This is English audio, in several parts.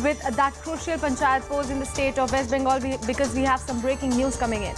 with that crucial panchayat polls in the state of West Bengal because we have some breaking news coming in.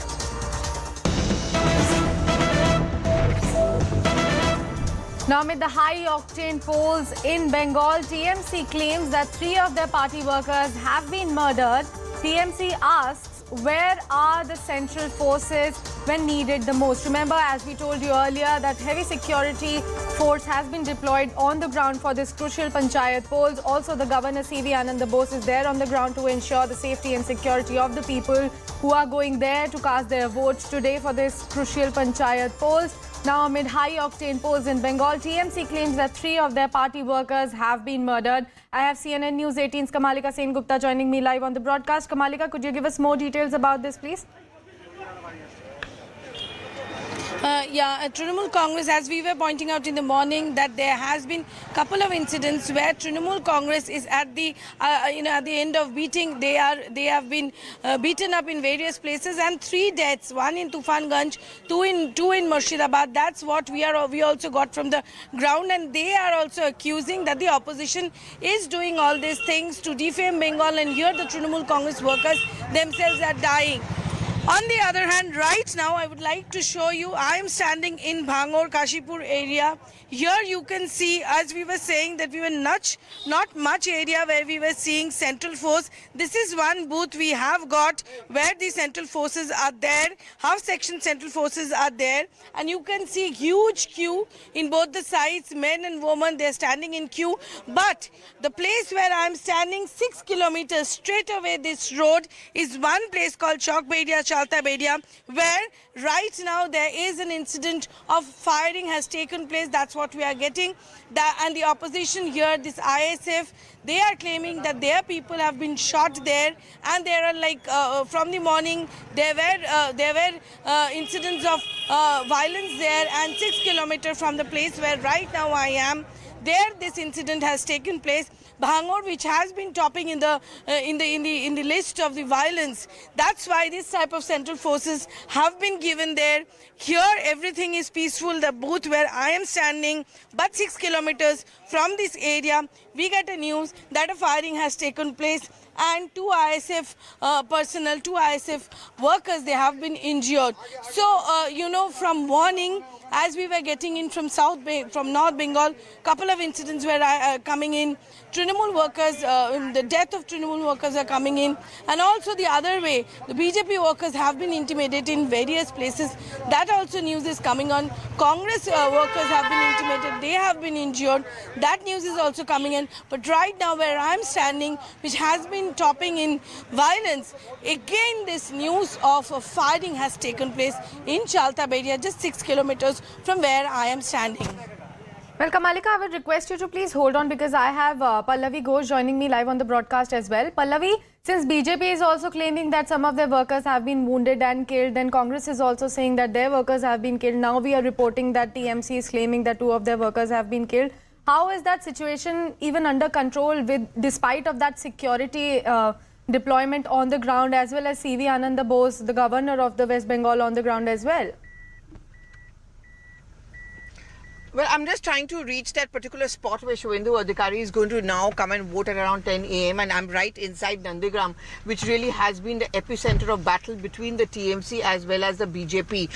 Now, amid the high-octane polls in Bengal, TMC claims that 3 of their party workers have been murdered. TMC asks, where are the central forces when needed the most? Remember, as we told you earlier, that heavy security force has been deployed on the ground for this crucial panchayat polls. Also, the governor C.V. Ananda Bose is there on the ground to ensure the safety and security of the people who are going there to cast their votes today for this crucial panchayat polls. Now, amid high-octane polls in Bengal, TMC claims that 3 of their party workers have been murdered. I have CNN News 18's Kamalika Sengupta joining me live on the broadcast. Kamalika, could you give us more details about this, please? Trinamool Congress, as we were pointing out in the morning, that there has been a couple of incidents where Trinamool Congress is at the at the end of beating. They have been beaten up in various places, and 3 deaths, 1 in Tufanganj, 2 in Murshidabad. That's what we also got from the ground, and they are also accusing that the opposition is doing all these things to defame Bengal, and here the Trinamool Congress workers themselves are dying. On the other hand, right now, I would like to show you, I am standing in Bhangor, Kashipur area. Here you can see, as we were saying, that we were not much area where we were seeing central force. This is one booth we have got where the central forces are there. Half section central forces are there. And you can see huge queue in both the sides, men and women, they're standing in queue. But the place where I'm standing, 6 kilometers straight away this road, is one place called Chowk Bedia, Chalta Bedia, where right now there is an incident of firing has taken place. That's what we are getting. And the opposition here, this ISF, they are claiming that their people have been shot there, and there are from the morning there were incidents of violence there, and 6 kilometers from the place where right now I am, there this incident has taken place. Bhangor, which has been topping in the list of the violence. That's why this type of central forces have been given there. Here everything is peaceful, the booth where I am standing, but 6 kilometers from this area, we get a news that a firing has taken place, and 2 ISF personnel, 2 ISF workers, they have been injured. So, from morning, as we were getting in from North Bengal, couple of incidents were coming in. Trinamool workers, the death of Trinamool workers are coming in, and also the other way, the BJP workers have been intimidated in various places. That also news is coming on. Congress workers have been intimidated, they have been injured. That news is also coming in. But right now where I'm standing, which has been topping in violence, again this news of firing has taken place in Chalta Bedia, just 6 kilometers from where I am standing. Well, Kamalika, I would request you to please hold on because I have Pallavi Ghosh joining me live on the broadcast as well. Pallavi, since BJP is also claiming that some of their workers have been wounded and killed, then Congress is also saying that their workers have been killed. Now we are reporting that TMC is claiming that 2 of their workers have been killed. How is that situation even under control despite of that security deployment on the ground, as well as C.V. Ananda Bose, the governor of the West Bengal, on the ground as well? Well, I'm just trying to reach that particular spot where Shubhendu Adhikari is going to now come and vote at around 10 a.m. and I'm right inside Nandigram, which really has been the epicenter of battle between the TMC as well as the BJP.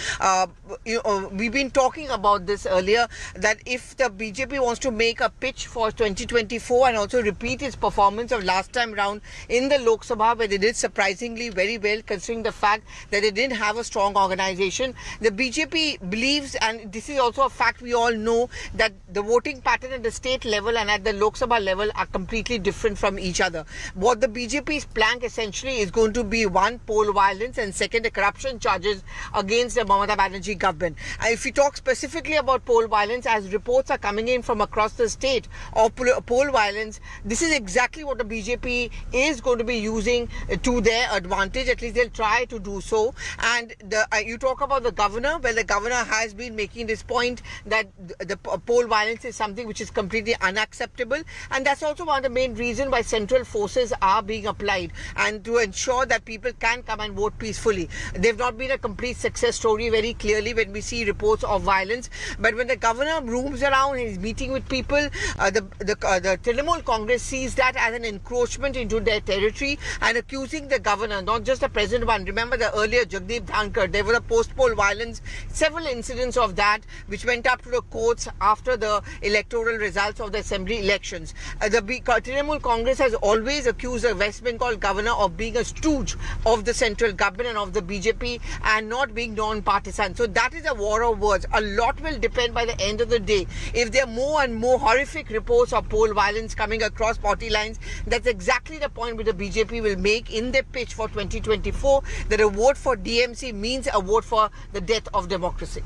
We've been talking about this earlier, that if the BJP wants to make a pitch for 2024 and also repeat its performance of last time round in the Lok Sabha, where they did surprisingly very well considering the fact that they didn't have a strong organization, the BJP believes, and this is also a fact we all know, that the voting pattern at the state level and at the Lok Sabha level are completely different from each other. What the BJP's plank essentially is going to be, 1, poll violence, and 2, the corruption charges against the Mamata Banerjee government. If we talk specifically about poll violence, as reports are coming in from across the state of poll violence, this is exactly what the BJP is going to be using to their advantage. At least they'll try to do so. And you talk about the governor. Well, the governor has been making this point that the poll violence is something which is completely unacceptable, and that's also one of the main reasons why central forces are being applied and to ensure that people can come and vote peacefully. They've not been a complete success story very clearly when we see reports of violence, but when the governor roams around and is meeting with people, the Trinamool Congress sees that as an encroachment into their territory and accusing the governor, not just the present one. Remember the earlier Jagdeep Dhankar, there was a post-poll violence, several incidents of that which went up to the courts after the electoral results of the assembly elections. The Trinamool Congress has always accused the West Bengal governor of being a stooge of the central government and of the BJP and not being non-partisan. So that is a war of words. A lot will depend by the end of the day. If there are more and more horrific reports of poll violence coming across party lines, that's exactly the point which the BJP will make in their pitch for 2024, that a vote for DMC means a vote for the death of democracy.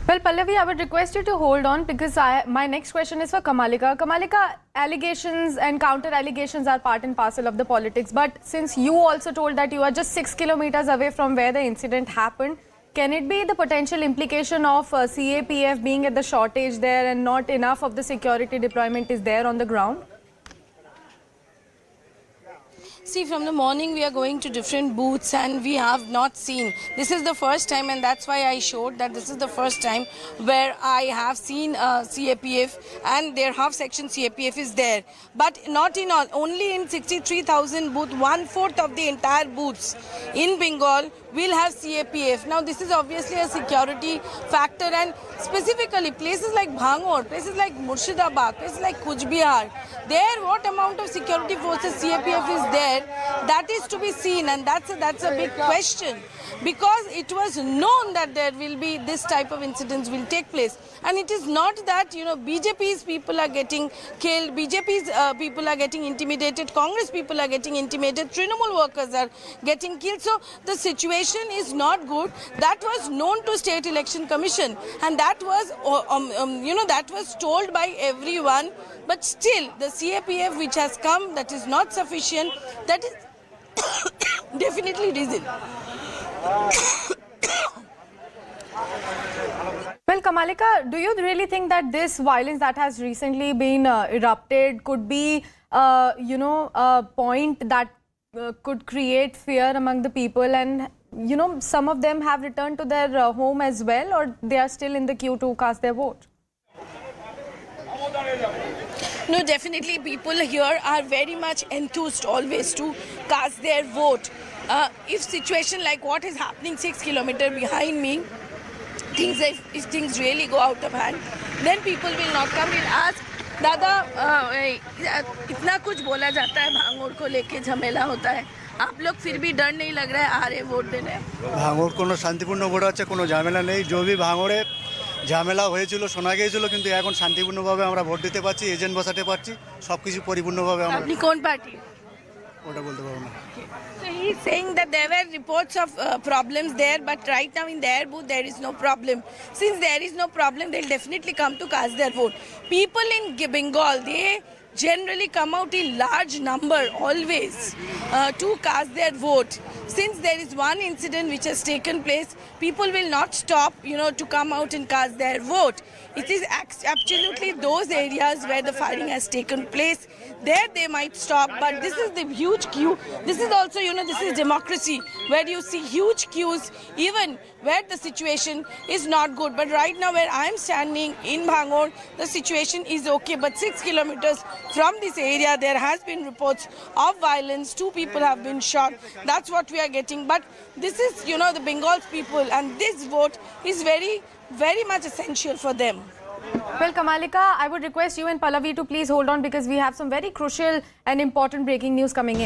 Well, Pallavi, I would request you to hold on because my next question is for Kamalika. Kamalika, allegations and counter allegations are part and parcel of the politics. But since you also told that you are just 6 kilometers away from where the incident happened, can it be the potential implication of CAPF being at the shortage there and not enough of the security deployment is there on the ground? See, from the morning we are going to different booths and we have not seen. This is the first time, and that's why I showed that this is the first time where I have seen CAPF, and their half section CAPF is there. But not in all, only in 63,000 booths, 1/4 of the entire booths in Bengal will have CAPF. Now this is obviously a security factor, and specifically places like Bhangor, places like Murshidabad, places like Kuch Bihar, there what amount of security forces CAPF is there, that is to be seen, and that's a big question, because it was known that there will be this type of incidents will take place. And it is not that, you know, BJP's people are getting killed, BJP's people are getting intimidated, Congress people are getting intimidated, Trinamool workers are getting killed. So the situation is not good. That was known to State Election Commission, and that was that was told by everyone. But still, the CAPF which has come, that is not sufficient. That is definitely reason. Well, Kamalika, do you really think that this violence that has recently been erupted could be, a point that could create fear among the people, and, some of them have returned to their home as well, or they are still in the queue to cast their vote? No, definitely people here are very much enthused always to cast their vote. If situation like what is happening 6 kilometers behind me, if things really go out of hand, then people will not come. Will ask, दादा इतना कुछ बोला जाता है, भांगोर को लेके झमेला होता है, आप लोग फिर भी डर नहीं लग रहा है आ रहे वोट देने? ভাঙড় কোনো শান্তিপূর্ণ ভোট আছে, কোনো ঝামেলা নেই। যদি ভাঙড়ে ঝামেলা হয়েছিল শোনা গিয়েছিল, কিন্তু এখন শান্তিপূর্ণভাবে আমরা ভোট দিতে পারছি, এজেন্ট বসাতে পারছি, সবকিছু পরিপূর্ণভাবে আমরা। আপনি কোন পার্টি? ওটা বলতে পারবো না। So he is saying that there were reports of problems there, but right now in their booth there is no problem. Since there is no problem, they'll definitely come to cast their vote. People in Bengal, they generally come out in large number always to cast their vote. Since there is one incident which has taken place, people will not stop, to come out and cast their vote. It is absolutely those areas where the firing has taken place. There they might stop, but this is the huge queue. This is also, this is democracy, where you see huge queues, even where the situation is not good. But right now where I am standing in Bhangor, the situation is okay. But 6 kilometers from this area, there has been reports of violence. 2 people have been shot. That's what we are getting. But this is, the Bengal people, and this vote is very, very much essential for them. Well, Kamalika, I would request you and Pallavi to please hold on because we have some very crucial and important breaking news coming in.